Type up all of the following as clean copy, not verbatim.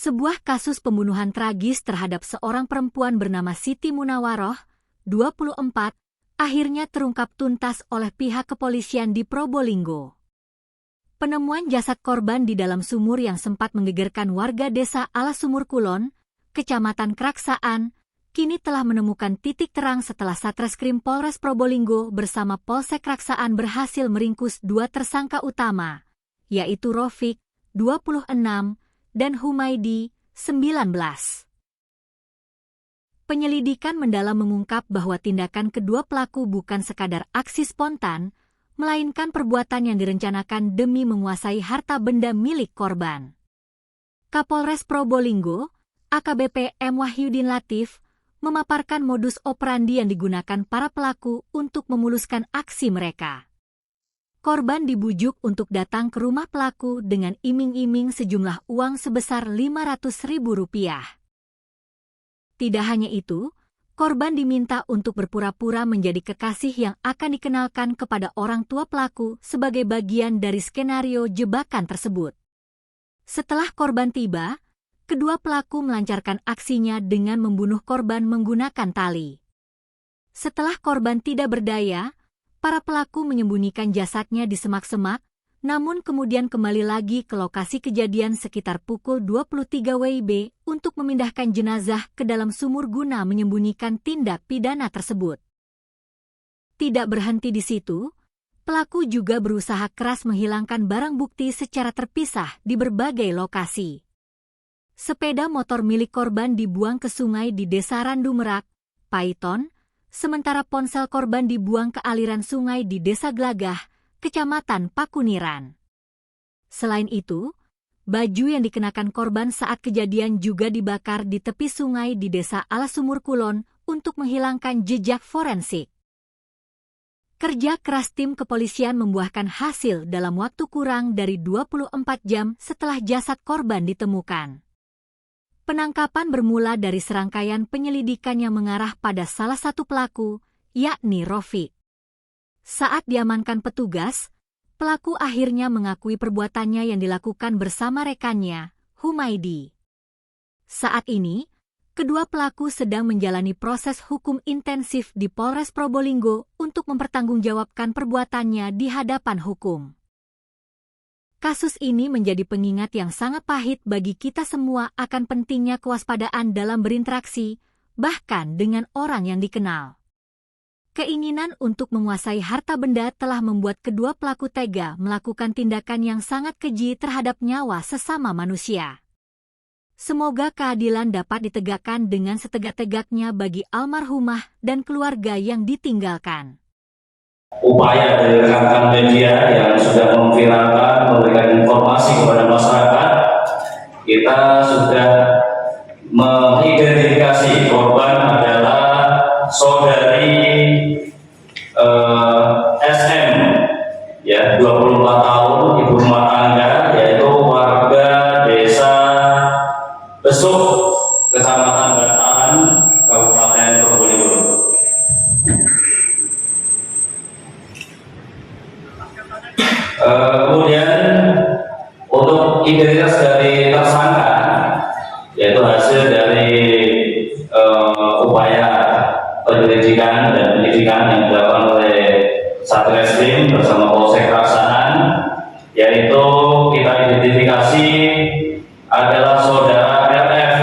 Sebuah kasus pembunuhan tragis terhadap seorang perempuan bernama Siti Munawaroh, 24, akhirnya terungkap tuntas oleh pihak kepolisian di Probolinggo. Penemuan jasad korban di dalam sumur yang sempat menggegerkan warga desa Alasumur Kulon, Kecamatan Kraksaan, kini telah menemukan titik terang setelah Satreskrim Polres Probolinggo bersama Polsek Kraksaan berhasil meringkus dua tersangka utama, yaitu Rofik, 26, dan Humaidi, 19. Penyelidikan mendalam mengungkap bahwa tindakan kedua pelaku bukan sekadar aksi spontan, melainkan perbuatan yang direncanakan demi menguasai harta benda milik korban. Kapolres Probolinggo, AKBP M. Wahyudin Latif, memaparkan modus operandi yang digunakan para pelaku untuk memuluskan aksi mereka. Korban dibujuk untuk datang ke rumah pelaku dengan iming-iming sejumlah uang sebesar Rp500.000. Tidak hanya itu, korban diminta untuk berpura-pura menjadi kekasih yang akan dikenalkan kepada orang tua pelaku sebagai bagian dari skenario jebakan tersebut. Setelah korban tiba, kedua pelaku melancarkan aksinya dengan membunuh korban menggunakan tali. Setelah korban tidak berdaya, para pelaku menyembunyikan jasadnya di semak-semak, namun kemudian kembali lagi ke lokasi kejadian sekitar pukul 23 WIB untuk memindahkan jenazah ke dalam sumur guna menyembunyikan tindak pidana tersebut. Tidak berhenti di situ, pelaku juga berusaha keras menghilangkan barang bukti secara terpisah di berbagai lokasi. Sepeda motor milik korban dibuang ke sungai di Desa Randu Merak, Paiton, sementara ponsel korban dibuang ke aliran sungai di Desa Glagah, Kecamatan Pakuniran. Selain itu, baju yang dikenakan korban saat kejadian juga dibakar di tepi sungai di Desa Alasumur Kulon untuk menghilangkan jejak forensik. Kerja keras tim kepolisian membuahkan hasil dalam waktu kurang dari 24 jam setelah jasad korban ditemukan. Penangkapan bermula dari serangkaian penyelidikan yang mengarah pada salah satu pelaku, yakni Rofik. Saat diamankan petugas, pelaku akhirnya mengakui perbuatannya yang dilakukan bersama rekannya, Humaidi. Saat ini, kedua pelaku sedang menjalani proses hukum intensif di Polres Probolinggo untuk mempertanggungjawabkan perbuatannya di hadapan hukum. Kasus ini menjadi pengingat yang sangat pahit bagi kita semua akan pentingnya kewaspadaan dalam berinteraksi, bahkan dengan orang yang dikenal. Keinginan untuk menguasai harta benda telah membuat kedua pelaku tega melakukan tindakan yang sangat keji terhadap nyawa sesama manusia. Semoga keadilan dapat ditegakkan dengan setegak-tegaknya bagi almarhumah dan keluarga yang ditinggalkan. Upaya dari rekan-rekan media yang sudah memviralkan, memberikan informasi kepada masyarakat, kita sudah mengidentifikasi korban adalah saudari SM, ya 24 tahun, ibu rumah tangga, yaitu warga desa Besuk, Kecamatan Bantaran, Kabupaten Probolinggo. Kemudian untuk identitas dari tersangka, yaitu hasil dari upaya penyelidikan dan penyidikan yang dilakukan oleh Satreskrim bersama Polsek Kraksaan, yaitu kita identifikasi adalah saudara RF,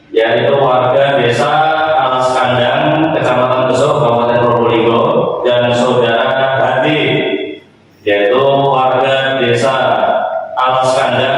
yaitu warga desa Alas Kandang, Kecamatan Besok, Kabupaten Probolinggo, dan saudara Hadi, yaitu warga desa Alas Kandang,